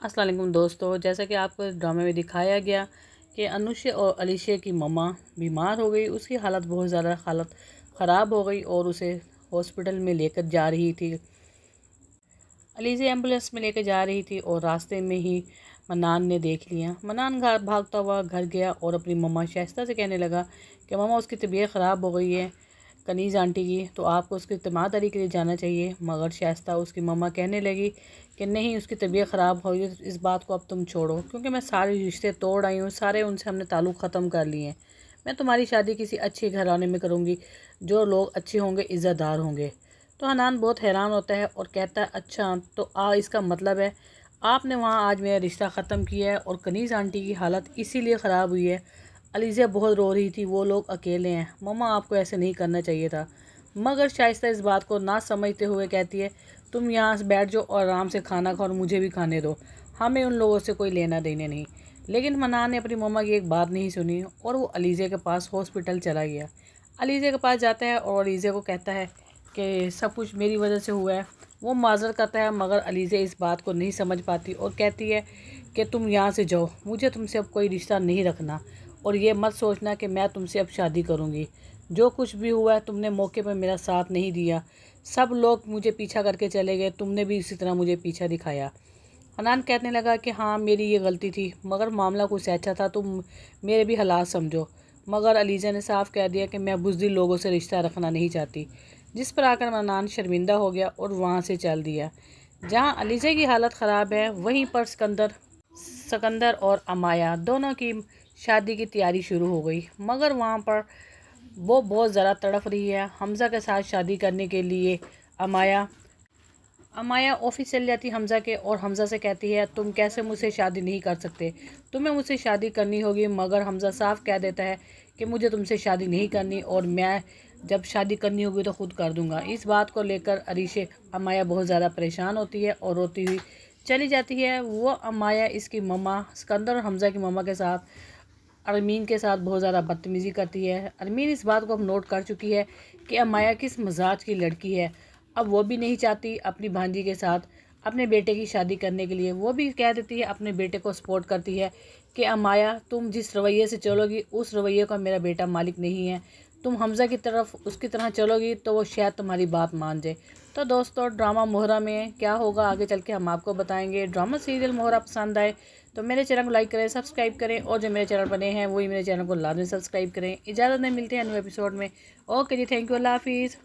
अस्सलाम वालेकुम दोस्तों, जैसा कि आपको इस ड्रामे में दिखाया गया कि अनुष्य और अलीशा की मम्मा बीमार हो गई। उसकी हालत बहुत ज़्यादा ख़राब हो गई और उसे हॉस्पिटल में लेकर जा रही थी। अलीशा एम्बुलेंस में लेकर जा रही थी और रास्ते में ही मन्नान ने देख लिया। मन्नान घर भागता हुआ घर गया और अपनी मम्मा शाइस्ता से कहने लगा कि मम्मा उसकी तबीयत ख़राब हो गई है कनीज़ आंटी की, तो आपको उसकी तीमारदारी के लिए जाना चाहिए। मगर शाइस्ता उसकी मम्मा कहने लगी कि नहीं, उसकी तबीयत ख़राब हो गई, इस बात को अब तुम छोड़ो, क्योंकि मैं सारे रिश्ते तोड़ आई हूँ, सारे उनसे हमने ताल्लुक़ ख़त्म कर लिए हैं। मैं तुम्हारी शादी किसी अच्छे घराने में करूँगी, जो लोग अच्छे होंगे, इज़्ज़तदार होंगे। तो हनान बहुत हैरान होता है और कहता है अच्छा, तो इसका मतलब है आपने वहाँ आज मेरा रिश्ता ख़त्म किया है और कनीज़ आंटी की हालत इसीलिए ख़राब हुई है। अलीज़ा बहुत रो रही थी, वो लोग अकेले हैं, मम्मा आपको ऐसे नहीं करना चाहिए था। मगर शाइस्ता इस बात को ना समझते हुए कहती है तुम यहाँ से बैठ जाओ और आराम से खाना खाओ और मुझे भी खाने दो, हमें उन लोगों से कोई लेना देने नहीं। लेकिन मन्नान ने अपनी मम्मा की एक बात नहीं सुनी और वो अलीज़ा के पास हॉस्पिटल चला गया। अलीज़ा के पास जाता है और अलीज़ा को कहता है कि सब कुछ मेरी वजह से हुआ है। वो माज़रत करता है मगर अलीज़ा इस बात को नहीं समझ पाती और कहती है कि तुम यहाँ से जाओ, मुझे तुमसे अब कोई रिश्ता नहीं रखना और ये मत सोचना कि मैं तुमसे अब शादी करूँगी। जो कुछ भी हुआ है तुमने मौके पर मेरा साथ नहीं दिया, सब लोग मुझे पीछा करके चले गए, तुमने भी इसी तरह मुझे पीछा दिखाया। हनान कहने लगा कि हाँ मेरी ये गलती थी, मगर मामला कुछ ऐसा था, तुम मेरे भी हालात समझो। मगर अलीज़ा ने साफ कह दिया कि मैं बुज़दिल लोगों से रिश्ता रखना नहीं चाहती, जिस पर आकर मन्नान शर्मिंदा हो गया और वहाँ से चल दिया। जहाँ अलीज़ा की हालत ख़राब है वहीं पर सिकंदर और अमाया दोनों की शादी की तैयारी शुरू हो गई। मगर वहाँ पर वो बहुत ज़्यादा तड़प रही है हमज़ा के साथ शादी करने के लिए। अमाया अमाया ऑफिस चल जाती हमज़ा के और हमज़ा से कहती है तुम कैसे मुझसे शादी नहीं कर सकते, तुम्हें मुझसे शादी करनी होगी। मगर हमज़ा साफ कह देता है कि मुझे तुमसे शादी नहीं करनी और मैं जब शादी करनी होगी तो ख़ुद कर दूंगा। इस बात को लेकर अमाया बहुत ज़्यादा परेशान होती है और रोती हुई चली जाती है। वो अमाया इसकी मम्मा सिकंदर और हमज़ा की मम्मा के साथ अरमीन के साथ बहुत ज़्यादा बदतमीज़ी करती है। अरमीन इस बात को अब नोट कर चुकी है कि अमाया किस मिजाज की लड़की है। अब वो भी नहीं चाहती अपनी भांजी के साथ अपने बेटे की शादी करने के लिए। वो भी कह देती है, अपने बेटे को सपोर्ट करती है कि अमाया तुम जिस रवैये से चलोगी उस रवैये का मेरा बेटा मालिक नहीं है, तुम हमज़ा की तरफ उसकी तरह चलोगी तो वो शायद तुम्हारी बात मान जाए। तो दोस्तों, ड्रामा मोहरा में क्या होगा आगे चल के हम आपको बताएंगे। ड्रामा सीरियल मोहरा पसंद आए तो मेरे चैनल को लाइक करें, सब्सक्राइब करें और जो मेरे चैनल बने हैं वही मेरे चैनल को लाजमी सब्सक्राइब करें। इजाज़त नहीं, मिलते हैं न्यू एपिसोड में। ओके जी, थैंक यू, अल्लाह हाफिज़।